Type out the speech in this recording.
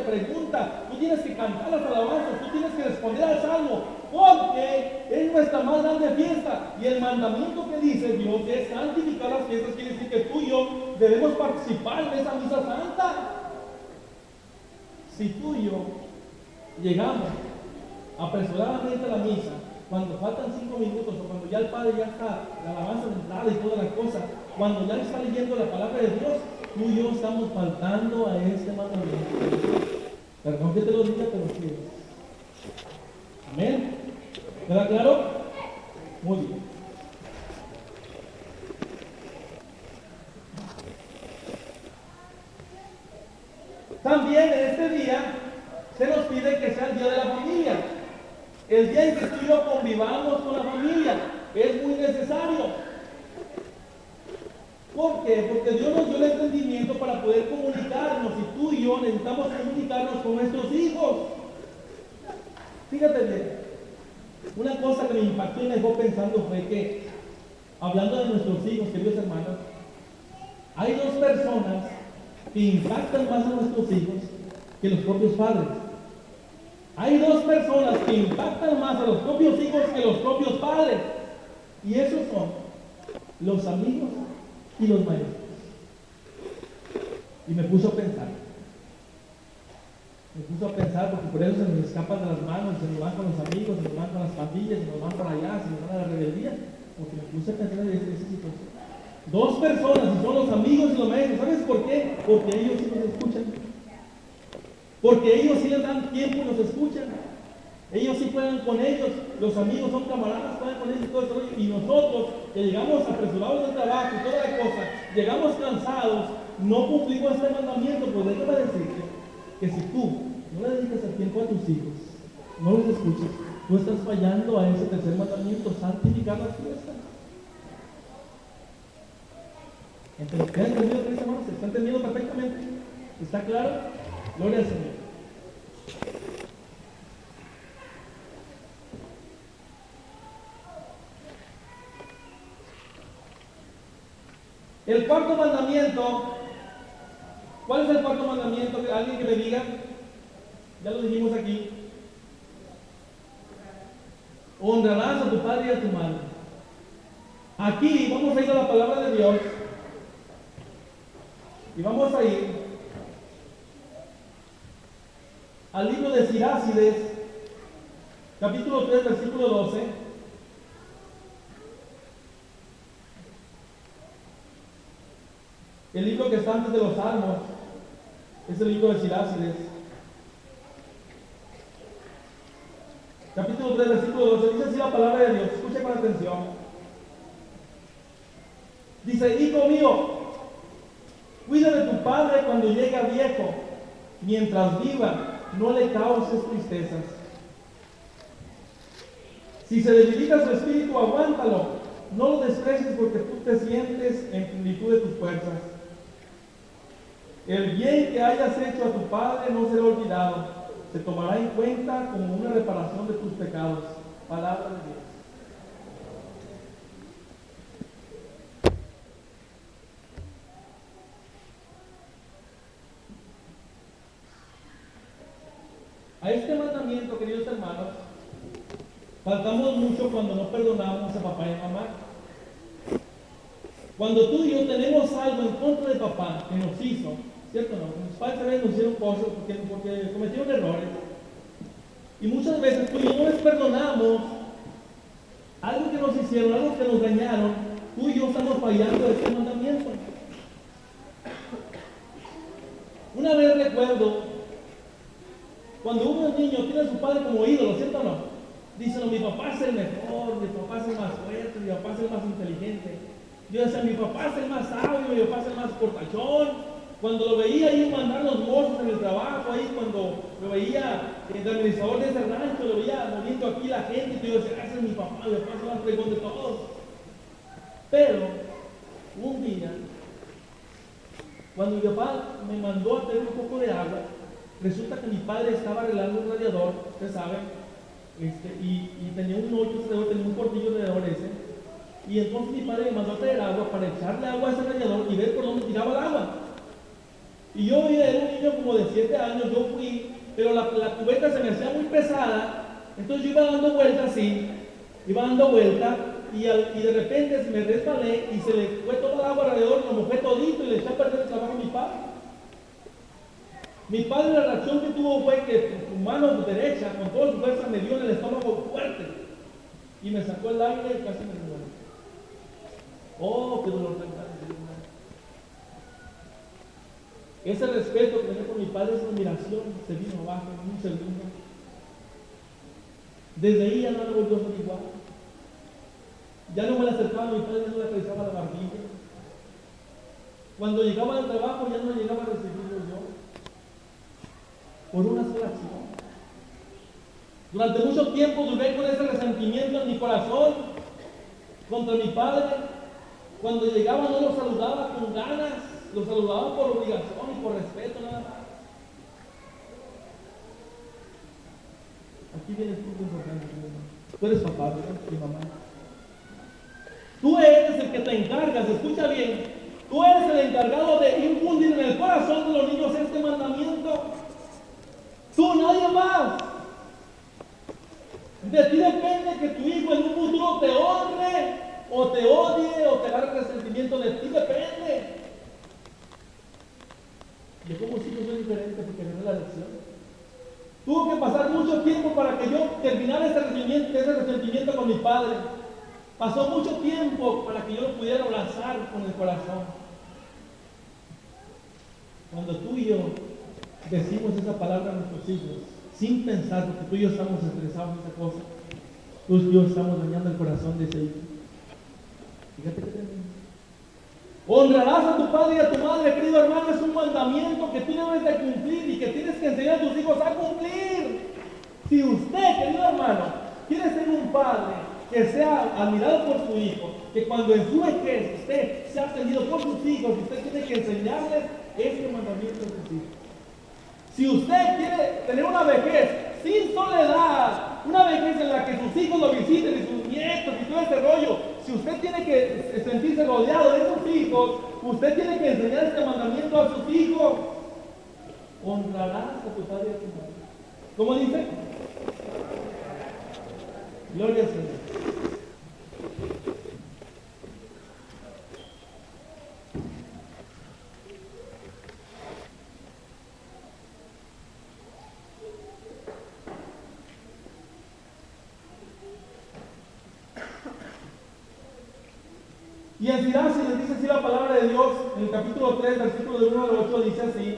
pregunta, tú tienes que cantar las alabanzas, tú tienes que responder al salmo, porque es nuestra más grande fiesta. Y el mandamiento que dice Dios es santificar las fiestas, quiere decir que tú y yo debemos participar en esa misa santa. Si tú y yo llegamos apresuradamente a la misa, cuando faltan 5 minutos o cuando ya el Padre ya está, la alabanza de entrada y toda la cosa, cuando ya está leyendo la palabra de Dios, tú y yo estamos faltando a este mandamiento. Perdón que te lo diga, pero sí. Amén. ¿Queda claro? Muy bien. También en este día se nos pide que sea el día de la familia. El día en que tú y yo convivamos con la familia es muy necesario. ¿Por qué? Porque Dios nos dio el entendimiento para poder comunicarnos, y tú y yo necesitamos comunicarnos con nuestros hijos. Fíjate bien, una cosa que me impactó y me dejó pensando fue que, hablando de nuestros hijos, queridos hermanos, hay dos personas que impactan más a nuestros hijos que los propios padres. Hay dos personas que impactan más a los propios hijos que los propios padres. Y esos son los amigos y los maestros. Y me puso a pensar. Porque por eso se nos escapan de las manos, se nos van con los amigos, se nos van con las pandillas, se nos van para allá, se nos van a la rebeldía. Porque me puse a pensar en esa situación. Dos personas, y son los amigos y los maestros. ¿Sabes por qué? Porque ellos sí nos escuchan. Porque ellos sí les dan tiempo y nos escuchan. Ellos sí juegan con ellos. Los amigos son camaradas, juegan con ellos y todo eso. Y nosotros, que llegamos apresurados del trabajo y toda la cosa, llegamos cansados, no cumplimos este mandamiento. Pues déjame decirte que si tú no le dedicas el tiempo a tus hijos, no los escuchas, tú estás fallando a ese tercer mandamiento, santificar las fiestas. Entonces, ¿qué han entendido, queridos hermanos? ¿Se está entendiendo perfectamente? ¿Está claro? Gloria al Señor. El cuarto mandamiento, ¿cuál es el cuarto mandamiento? ¿Alguien que me diga? Ya lo dijimos aquí. Honrarás a tu padre y a tu madre. Aquí vamos a ir a la palabra de Dios y vamos a ir al libro de Sirácides, capítulo 3, versículo 12. El libro que está antes de los Salmos es el libro de Sirácides. Capítulo 3, versículo 12. Dice así la palabra de Dios. Escuche con atención. Dice: hijo mío, cuida de tu padre cuando llega viejo. Mientras viva, no le causes tristezas. Si se debilita su espíritu, aguántalo. No lo desprecies porque tú te sientes en plenitud de tus fuerzas. El bien que hayas hecho a tu padre no será olvidado. Se tomará en cuenta como una reparación de tus pecados. Palabra de Dios. A este mandamiento, queridos hermanos, faltamos mucho cuando no perdonamos a papá y a mamá. Cuando tú y yo tenemos algo en contra de papá que nos hizo, ¿cierto o no? Mis padres también nos hicieron cosas porque cometieron errores. Y muchas veces tú y yo no les perdonamos algo que nos hicieron, algo que nos dañaron. Tú y yo estamos fallando de este mandamiento. Una vez recuerdo, cuando uno es niño tiene a su padre como ídolo, ¿cierto o no? Dicen: no, mi papá es el mejor, mi papá es el más fuerte, mi papá es el más inteligente. Yo decía: mi papá es el más sabio, mi papá es el más portachón. Cuando lo veía ahí mandar los mozos en el trabajo, ahí cuando lo veía el administrador de ese rancho, lo veía moviendo aquí la gente, y yo decía: ese es mi papá es el más fregón de todos. Pero un día, cuando mi papá me mandó a tener un poco de agua, resulta que mi padre estaba arreglando un radiador, ustedes saben, y tenía un hoyo alrededor, tenía un portillo alrededor ese, y entonces mi padre me mandó a traer agua para echarle agua a ese radiador y ver por dónde tiraba el agua. Y yo era un niño como de 7 años, yo fui, pero la cubeta se me hacía muy pesada, entonces yo iba dando vueltas así, iba dando vueltas, y de repente me resbalé y se le fue toda el agua alrededor, lo mojé todito y le eché a perder el trabajo a mi padre. Mi padre, la reacción que tuvo fue que su mano derecha, con toda su fuerza, me dio en el estómago fuerte y me sacó el aire y casi me muero. Oh, qué dolor tan grande. Ese respeto que tenía por mi padre, esa admiración, se vino abajo en un segundo. Desde ahí ya no me volvió a ser igual. Ya no me la acercaba a mi padre, no le acariciaba la barbilla. Cuando llegaba al trabajo ya no llegaba a recibirlo yo. Por una sola acción. Durante mucho tiempo duré con ese resentimiento en mi corazón contra mi padre. Cuando llegaba no lo saludaba con ganas, lo saludaba por obligación y por respeto nada más. Aquí viene el punto importante. Tú eres papá, ¿verdad? Mi mamá. Tú eres el que te encargas, escucha bien, tú eres el encargado de infundir en el corazón de los niños este mandamiento. Tú, nadie más. De ti depende que tu hijo en un futuro te honre, o te odie, o te haga resentimiento. De ti depende. Yo como hijos soy diferente porque gané la lección. Tuvo que pasar mucho tiempo para que yo terminara ese resentimiento con mi padre. Pasó mucho tiempo para que yo lo pudiera abrazar con el corazón. Cuando tú y yo decimos esa palabra a nuestros hijos, sin pensar, porque tú y yo estamos estresados en esa cosa, tú y yo estamos dañando el corazón de ese hijo. Fíjate que tremendo. Honrarás a tu padre y a tu madre, querido hermano, es un mandamiento que tú debes de cumplir y que tienes que enseñar a tus hijos a cumplir. Si usted, querido hermano, quiere ser un padre que sea admirado por su hijo, que cuando en su vejez usted sea atendido por sus hijos, usted tiene que enseñarles este mandamiento a sus hijos. Si usted quiere tener una vejez sin soledad, una vejez en la que sus hijos lo visiten y sus nietos y todo ese rollo, si usted tiene que sentirse rodeado de esos hijos, usted tiene que enseñar este mandamiento a sus hijos. Honrarás a tu padre y a tu madre. ¿Cómo dice? Gloria al Señor. Y en Sirach, si les dice así la palabra de Dios, en el capítulo 3, versículo del 1 al 8, dice así: